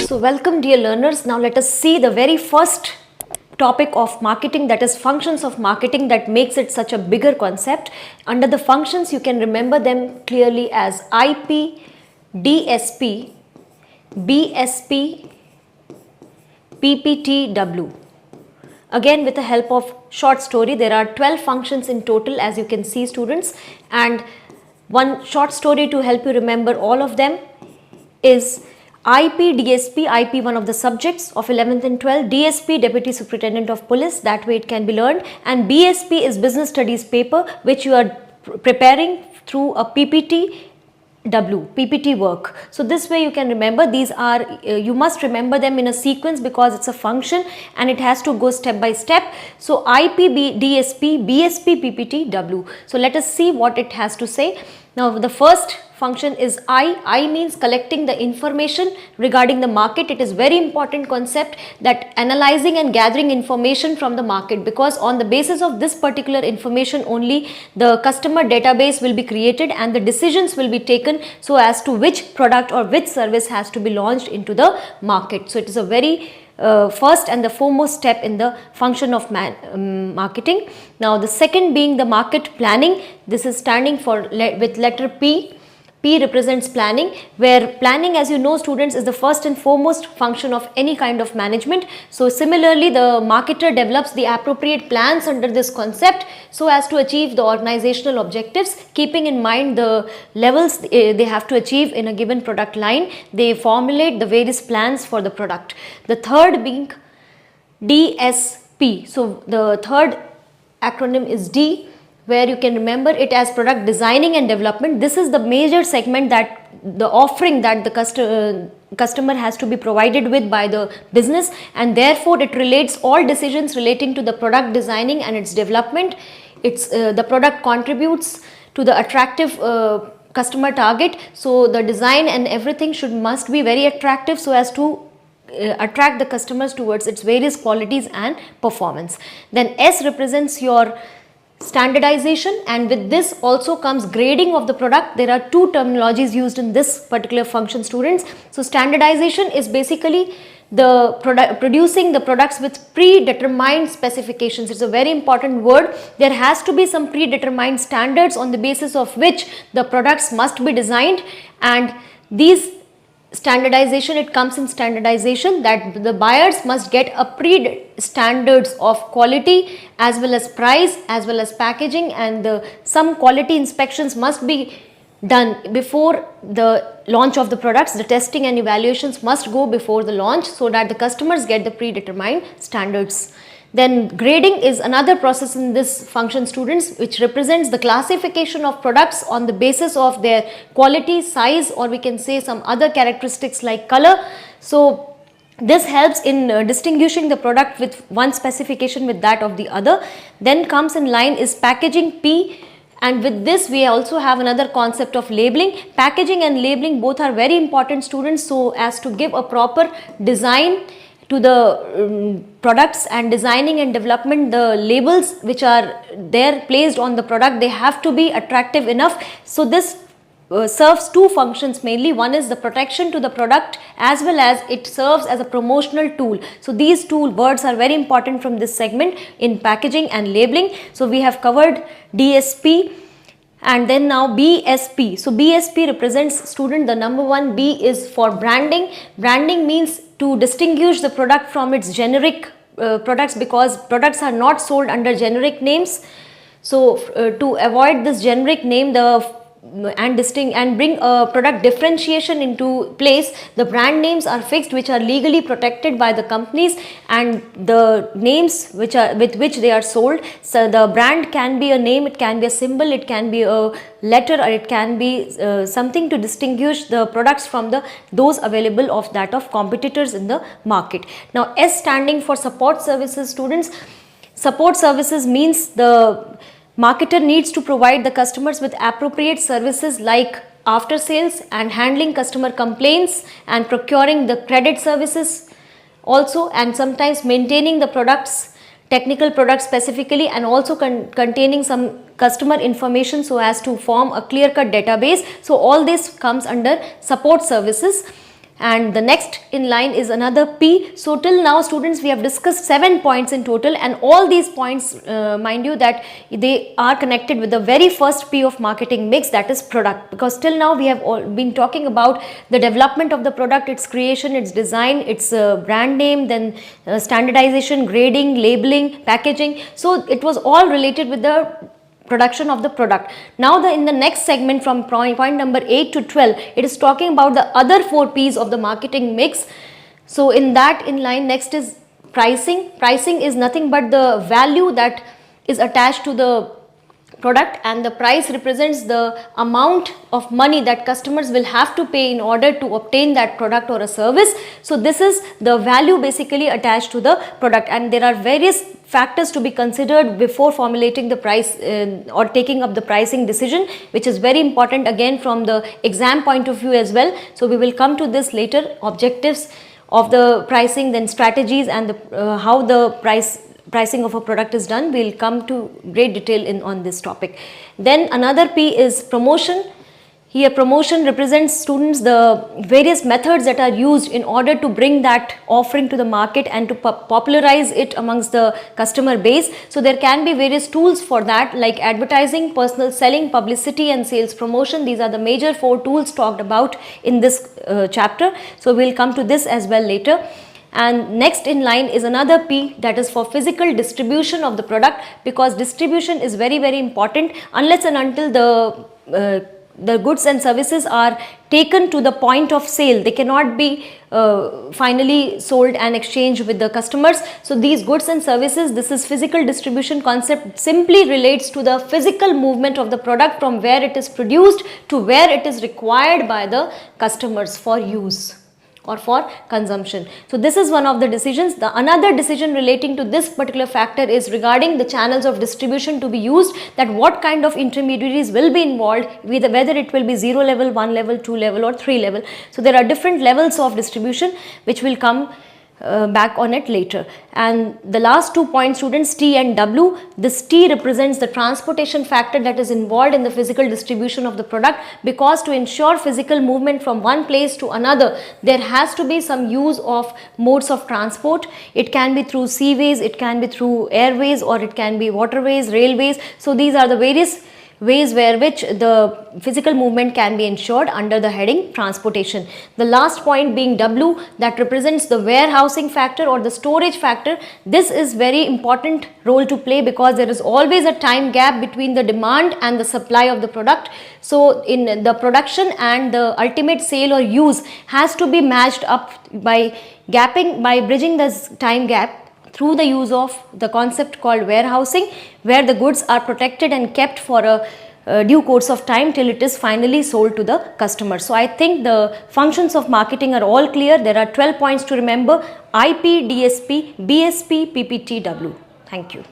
So welcome dear learners. Now let us see the very first topic of marketing, that is functions of marketing, that makes it such a bigger concept. Under the functions you can remember them clearly as IP, DSP, BSP, PPTW. Again with the help of short story, there are 12 functions in total as you can see students, and one short story to help you remember all of them is IP, DSP, IP one of the subjects of 11th and 12th, DSP Deputy Superintendent of Police, that way it can be learned, and BSP is Business Studies paper which you are preparing through a PPT work. So this way you can remember these are, you must remember them in a sequence because it's a function and it has to go step by step. So IP, DSP, BSP, PPT, W. So let us see what it has to say. Now the first function is I means collecting the information regarding the market. It is very important concept, that analyzing and gathering information from the market, because on the basis of this particular information only the customer database will be created and the decisions will be taken so as to which product or which service has to be launched into the market. So it is a very first and the foremost step in the function of marketing. Now the second being the market planning. This is standing for with letter P. P represents planning, where planning, as you know students, is the first and foremost function of any kind of management. So similarly the marketer develops the appropriate plans under this concept so as to achieve the organizational objectives, keeping in mind the levels they have to achieve in a given product line. They formulate the various plans for the product. The third being DSP. So the third acronym is D, where you can remember it as product designing and development. This is the major segment, that the offering that the customer has to be provided with by the business, and therefore it relates all decisions relating to the product designing and its development. It's the product contributes to the attractive customer target, so the design and everything must be very attractive so as to attract the customers towards its various qualities and performance. Then S represents your standardization, and with this also comes grading of the product. There are two terminologies used in this particular function students. So standardization is basically the producing the products with predetermined specifications. It's a very important word. There has to be some predetermined standards on the basis of which the products must be designed, and these standardization, it comes in standardization that the buyers must get a standards of quality as well as price as well as packaging, and some quality inspections must be done before the launch of the products. The testing and evaluations must go before the launch so that the customers get the predetermined standards. Then grading is another process in this function students, which represents the classification of products on the basis of their quality, size, or we can say some other characteristics like color. So this helps in distinguishing the product with one specification with that of the other. Then comes in line is packaging, P, and with this we also have another concept of labeling. Packaging and labeling both are very important students, so as to give a proper design to the products, and designing and development, the labels which are there placed on the product, they have to be attractive enough. So this serves two functions mainly. One is the protection to the product as well as it serves as a promotional tool. So these two words are very important from this segment in packaging and labeling. So we have covered DSP, and then now BSP. So BSP represents student, the number one B is for branding. Branding means to distinguish the product from its generic products, because products are not sold under generic names. So to avoid this generic name and bring a product differentiation into place, the brand names are fixed, which are legally protected by the companies, and the names with which they are sold. So the brand can be a name, it can be a symbol, it can be a letter, or it can be something to distinguish the products from those available of that of competitors in the market. Now S standing for support services students. Support services means the marketer needs to provide the customers with appropriate services like after sales and handling customer complaints and procuring the credit services also, and sometimes maintaining the products technical product specifically, and also containing some customer information so as to form a clear-cut database. So all this comes under support services. And the next in line is another P. So till now students, we have discussed 7 points in total, and all these points, mind you, that they are connected with the very first P of marketing mix, that is product, because till now we have all been talking about the development of the product, its creation, its design, its brand name, then standardization, grading, labeling, packaging. So it was all related with the production of the product. Now in the next segment from point number 8 to 12, it is talking about the other 4 P's of the marketing mix. So in that in line, next is pricing. Pricing is nothing but the value that is attached to the product, and the price represents the amount of money that customers will have to pay in order to obtain that product or a service. So this is the value basically attached to the product, and there are various factors to be considered before formulating the price or taking up the pricing decision, which is very important again from the exam point of view as well. So we will come to this later, objectives of the pricing, then strategies, and the, how the pricing of a product is done. We will come to great detail on this topic. Then another P is promotion. Here promotion represents, students, the various methods that are used in order to bring that offering to the market and to popularize it amongst the customer base. So there can be various tools for that, like advertising, personal selling, publicity, and sales promotion. These are the major 4 tools talked about in this chapter. So we will come to this as well later. And next in line is another P, that is for physical distribution of the product, because distribution is very, very important. Unless and until the goods and services are taken to the point of sale, they cannot be finally sold and exchanged with the customers. So these goods and services, this is physical distribution concept, simply relates to the physical movement of the product from where it is produced to where it is required by the customers for use or for consumption. So this is one of the decisions. The another decision relating to this particular factor is regarding the channels of distribution to be used, that what kind of intermediaries will be involved, whether it will be 0 level, 1 level, 2 level, or 3 level. So there are different levels of distribution which will come back on it later. And the last 2 points, students, T and W. This T represents the transportation factor that is involved in the physical distribution of the product, because to ensure physical movement from one place to another, there has to be some use of modes of transport. It can be through seaways, it can be through airways, or it can be waterways, railways. So these are the various ways where which the physical movement can be ensured under the heading transportation. The last point being W, that represents the warehousing factor or the storage factor. This is very important role to play, because there is always a time gap between the demand and the supply of the product. So in the production and the ultimate sale or use has to be matched up by bridging this time gap through the use of the concept called warehousing, where the goods are protected and kept for a due course of time till it is finally sold to the customer. So I think the functions of marketing are all clear. There are 12 points to remember: IP, DSP, BSP, PPT, W. Thank you.